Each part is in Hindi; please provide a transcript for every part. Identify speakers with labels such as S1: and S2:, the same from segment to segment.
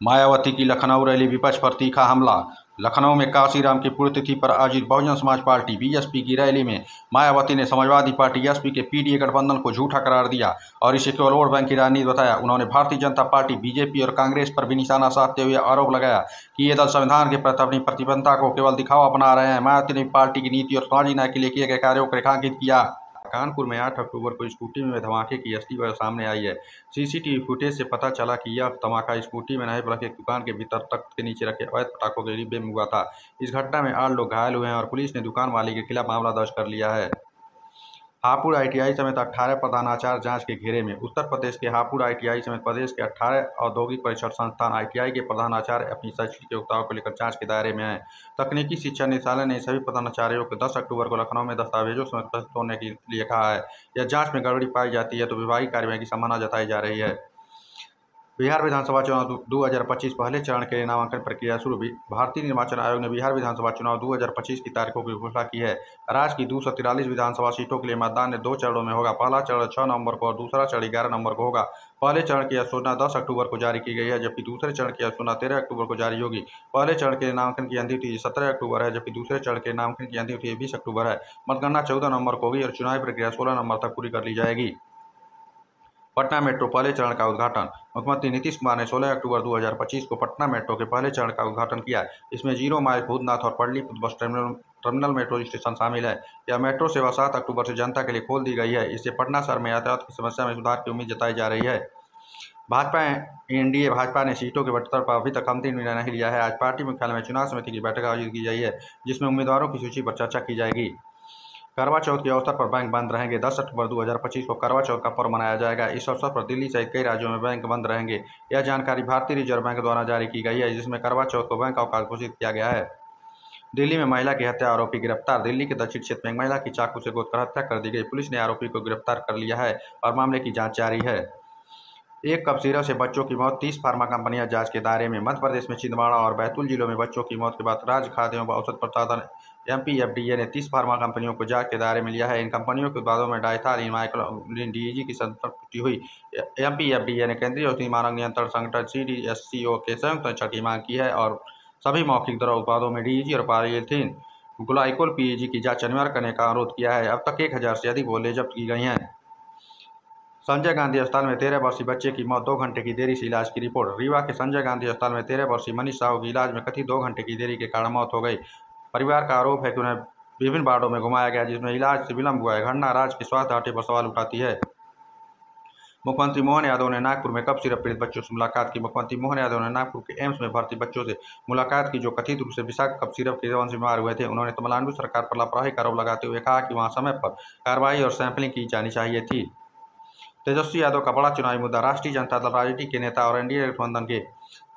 S1: मायावती की लखनऊ रैली, विपक्ष पर तीखा हमला। लखनऊ में काशीराम की पुण्यतिथि पर आयोजित बहुजन समाज पार्टी बीएसपी की रैली में मायावती ने समाजवादी पार्टी एसपी के पीडीए गठबंधन को झूठा करार दिया और इसे केवल वोट बैंक की राजनीति बताया। उन्होंने भारतीय जनता पार्टी, बीजेपी और कांग्रेस पर भी निशाना साधते हुए आरोप लगाया कि ये दल संविधान के प्रति अपनी प्रतिबद्धता को केवल दिखावा बना रहे हैं। मायावती ने पार्टी की नीति और सामाजिक न्याय के लिए किए गए कार्यों को रेखांकित किया। कानपुर में 8 अक्टूबर को स्कूटी में धमाके की असली वजह सामने आई है। सीसीटीवी फुटेज से पता चला कि यह धमाका स्कूटी में नहीं बल्कि दुकान के भीतर तख्त के नीचे रखे अवैध पटाखों के डिब्बे में हुआ था। इस घटना में 8 लोग घायल हुए हैं और पुलिस ने दुकान मालिक के खिलाफ मामला दर्ज कर लिया है। हापुड़ आईटीआई समेत 18 प्रधानाचार्य जांच के घेरे में। उत्तर प्रदेश के हापुड़ आईटीआई समेत प्रदेश के 18 औद्योगिक परीक्षण संस्थान आईटीआई के प्रधानाचार्य अपनी शैक्षिक योग्यताओं को लेकर जांच के दायरे में हैं। तकनीकी शिक्षा निदेशालय ने सभी प्रधानाचार्यों को 10 अक्टूबर को लखनऊ में दस्तावेजों समेत उपस्थित होने के लिए कहा है। यह जांच में गड़बड़ी पाई जाती है तो विभागीय कार्रवाई की संभावना जताई जा रही है। बिहार विधानसभा चुनाव 2025 पहले चरण के लिए नामांकन प्रक्रिया शुरू। भारतीय निर्वाचन आयोग ने बिहार विधानसभा चुनाव 2025 की तारीखों की घोषणा की है। राज्य की 243 विधानसभा सीटों के लिए मतदान 2 चरणों में होगा। पहला चरण 6 नवंबर को और दूसरा चरण 11 नवंबर को होगा। पहले चरण की अधिसूचना 10 अक्टूबर को जारी की गई है, जबकि दूसरे चरण की अधिसूचना 13 अक्टूबर को जारी होगी। पहले चरण के नामांकन की अंतिम तिथि 17 अक्टूबर है, जबकि दूसरे चरण के नामांकन की अंतिम तिथि 20 अक्टूबर है। मतगणना 14 नवंबर को होगी और चुनावी प्रक्रिया 16 नवंबर तक पूरी कर ली जाएगी। पटना मेट्रो पहले चरण का उद्घाटन। मुख्यमंत्री नीतीश कुमार ने 16 अक्टूबर 2025 को पटना मेट्रो के पहले चरण का उद्घाटन किया। इसमें 0 माइल, भूतनाथ और Pataliputra bus terminal metro station शामिल है। यह मेट्रो सेवा 7 अक्टूबर से जनता के लिए खोल दी गई है। इससे पटना शहर में यातायात की समस्या में सुधार की उम्मीद जताई जा रही है। एनडीए भाजपा ने सीटों के बंटवारे पर अभी तक अंतिम निर्णय नहीं लिया है। आज पार्टी मुख्यालय में चुनाव समिति की बैठक आयोजित की गई है, जिसमें उम्मीदवारों की सूची पर चर्चा की जाएगी। करवा चौथ के अवसर पर बैंक बंद रहेंगे। 10 अक्टूबर 2025 को करवा चौथ का पर्व मनाया जाएगा। इस अवसर पर दिल्ली सहित कई राज्यों में बैंक बंद रहेंगे। यह जानकारी भारतीय रिजर्व बैंक द्वारा जारी की गई है, जिसमें करवा चौथ को बैंक अवकाश घोषित किया गया है। दिल्ली में महिला की हत्या, आरोपी गिरफ्तार। दिल्ली के दक्षिण क्षेत्र में एक महिला की चाकू से गोदकर हत्या कर दी गई। पुलिस ने आरोपी को गिरफ्तार कर लिया है और मामले की जाँच जारी है। एक कप सिरप से बच्चों की मौत, 30 फार्मा कंपनियां जांच के दायरे में। मध्य प्रदेश में छिंदवाड़ा और बैतूल जिलों में बच्चों की मौत के बाद राज्य खाद्य एवं औषध प्रशासन एमपीएफडीए ने 30 फार्मा कंपनियों को जांच के दायरे में लिया है। इन कंपनियों के उत्पादों में डायथालीन माइक्लोलिन डीईजी की संतृप्ति हुई। एमपीएफडीए ने केंद्रीय औषधि मानक नियंत्रण संगठन सीडीएससीओ के संयुक्त निरीक्षण की मांग की है और सभी मौखिक दवा उत्पादों में डीईजी और पॉलीएथिलीन ग्लाइकोल पीईजी की जांच अनिवार्य करने का अनुरोध किया है। अब तक 1000 से अधिक बोतलें जब्त की गई हैं। संजय गांधी अस्पताल में 13 वर्षीय बच्चे की मौत, 2 घंटे की देरी से इलाज की रिपोर्ट। रीवा के संजय गांधी अस्पताल में 13 वर्षीय मनीष साहू की इलाज में कथित 2 घंटे की देरी के कारण मौत हो गई। परिवार का आरोप है कि उन्हें विभिन्न वार्डों में घुमाया गया, जिसमें इलाज से विलंब हुआ है। घटना राज्य के स्वास्थ्य घाटे पर सवाल उठाती है। मुख्यमंत्री मोहन यादव ने नागपुर में कप सिरप पीड़ित बच्चों से मुलाकात की। मुख्यमंत्री मोहन यादव ने नागपुर के एम्स में भर्ती बच्चों से मुलाकात की, जो कथित रूप से विषाक्त कप सिरप के सेवन से बीमार हुए थे। उन्होंने तमिलनाडु सरकार पर लापरवाही का आरोप लगाते हुए कहा कि वहां समय पर कार्रवाई और सैंपलिंग की जानी चाहिए थी। तेजस्वी यादव का बड़ा चुनावी मुद्दा। राष्ट्रीय जनता दल राजनीति के नेता और एनडीए गठबंधन के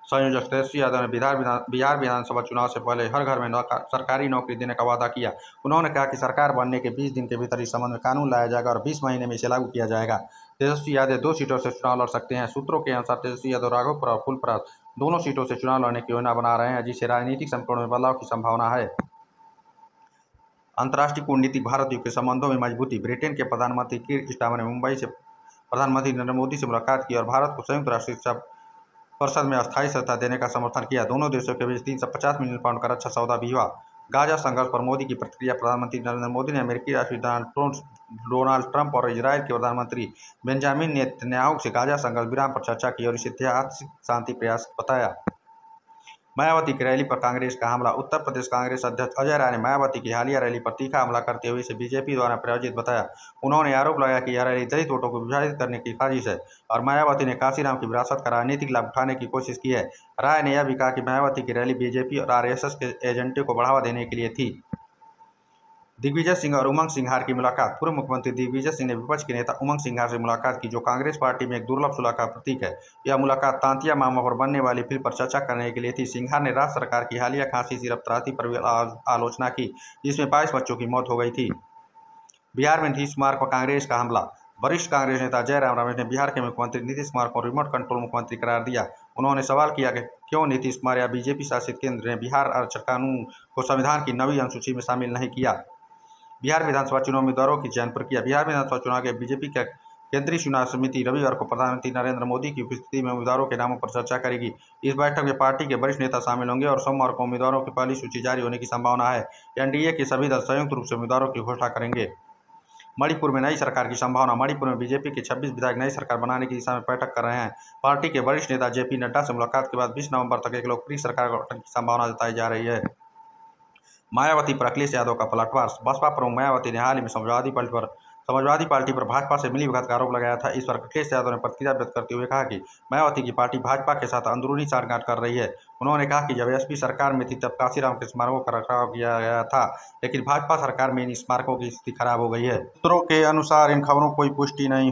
S1: संयोजक तेजस्वी यादव ने बिहार विधानसभा चुनाव से पहले हर घर में सरकारी नौकरी देने का वादा किया। उन्होंने कहा कि सरकार बनने के 20 दिन के भीतर इस संबंध में कानून लाया जाएगा और 20 महीने में इसे लागू किया जाएगा। तेजस्वी यादव 2 सीटों से चुनाव लड़ सकते हैं। सूत्रों के अनुसार तेजस्वी यादव राघोपुर और फुलपरास दोनों सीटों से चुनाव लड़ने की योजना बना रहे हैं, जिससे राजनीतिक समीकरणों में बदलाव की संभावना है। अंतर्राष्ट्रीय कूटनीतिक भारत युग के संबंधों में मजबूती। ब्रिटेन के प्रधानमंत्री कीर स्टारमर ने मुंबई से प्रधानमंत्री नरेंद्र मोदी से मुलाकात की और भारत को संयुक्त राष्ट्र सुरक्षा परिषद में अस्थायी सदस्य देने का समर्थन किया। दोनों देशों के बीच 350 मिलियन पाउंड का रक्षा सौदा भी हुआ। गाजा संघर्ष पर मोदी की प्रतिक्रिया। प्रधानमंत्री नरेंद्र मोदी ने अमेरिकी राष्ट्रपति डोनाल्ड ट्रंप और इजरायल के प्रधानमंत्री बेंजामिन नेतन्याहू से गाजा संघर्ष विराम पर चर्चा की और इसे ऐतिहासिक शांति प्रयास बताया। मायावती की रैली पर कांग्रेस का हमला। उत्तर प्रदेश कांग्रेस अध्यक्ष अजय राय ने मायावती की हालिया रैली पर तीखा हमला करते हुए इसे बीजेपी द्वारा प्रायोजित बताया। उन्होंने आरोप लगाया कि यह रैली दलित वोटों को विभाजित करने की साजिश है और मायावती ने काशीराम की विरासत का राजनीतिक लाभ उठाने की कोशिश की है। राय ने यह भी कहा कि मायावती की रैली बीजेपी और आरएसएस के एजेंडे को बढ़ावा देने के लिए थी। दिग्विजय सिंह और उमंग सिंघार की मुलाकात। पूर्व मुख्यमंत्री दिग्विजय सिंह ने विपक्ष के नेता उमंग सिंघार से मुलाकात की, जो कांग्रेस पार्टी में एक दुर्लभ सुलह का प्रतीक है। यह मुलाकात तांतिया मामा पर बनने वाली फिल्म पर चर्चा करने के लिए थी। सिंघार ने राज्य सरकार की हालिया खांसी सिरप त्रासदी पर भी आलोचना की, जिसमें 22 बच्चों की मौत हो गई थी। बिहार में नीतीश कुमार पर कांग्रेस का हमला। वरिष्ठ कांग्रेस नेता जयराम रमेश ने बिहार के मुख्यमंत्री नीतीश कुमार को रिमोट कंट्रोल मुख्यमंत्री करार दिया। उन्होंने सवाल किया कि क्यों नीतीश कुमार या बीजेपी शासित केंद्र ने बिहार आरक्षण कानून को संविधान की 9वीं अनुसूची में शामिल नहीं किया। बिहार विधानसभा चुनाव उम्मीदवारों की चयन प्रक्रिया। बिहार विधानसभा चुनाव के बीजेपी के केंद्रीय चुनाव समिति रविवार को प्रधानमंत्री नरेंद्र मोदी की उपस्थिति में उम्मीदवारों के नामों पर चर्चा करेगी। इस बैठक में पार्टी के वरिष्ठ नेता शामिल होंगे और सोमवार को उम्मीदवारों की पहली सूची जारी होने की संभावना है। एनडीए के सभी दल संयुक्त रूप से उम्मीदवारों की घोषणा करेंगे। मणिपुर में नई सरकार की संभावना। मणिपुर में बीजेपी के 26 विधायक नई सरकार बनाने की दिशा में बैठक कर रहे हैं। पार्टी के वरिष्ठ नेता जेपी नड्डा से मुलाकात के बाद 20 नवंबर तक एक लोकप्रिय सरकार गठन की संभावना जताई जा रही है। मायावती पर अखिलेश यादव का पलटवार। बसपा प्रमुख मायावती ने हाल ही में समाजवादी पार्टी पर भाजपा से मिलीभगत का आरोप लगाया था। इस पर अखिलेश यादव ने प्रतिक्रिया व्यक्त करते हुए कहा कि मायावती की पार्टी भाजपा के साथ अंदरूनी साठगांठ कर रही है। उन्होंने कहा कि जब एसपी सरकार में थी तब काशीराम के स्मारकों का रखरखाव किया गया था, लेकिन भाजपा सरकार में इन स्मारकों की स्थिति खराब हो गई है। सूत्रों के अनुसार इन खबरों की कोई पुष्टि नहीं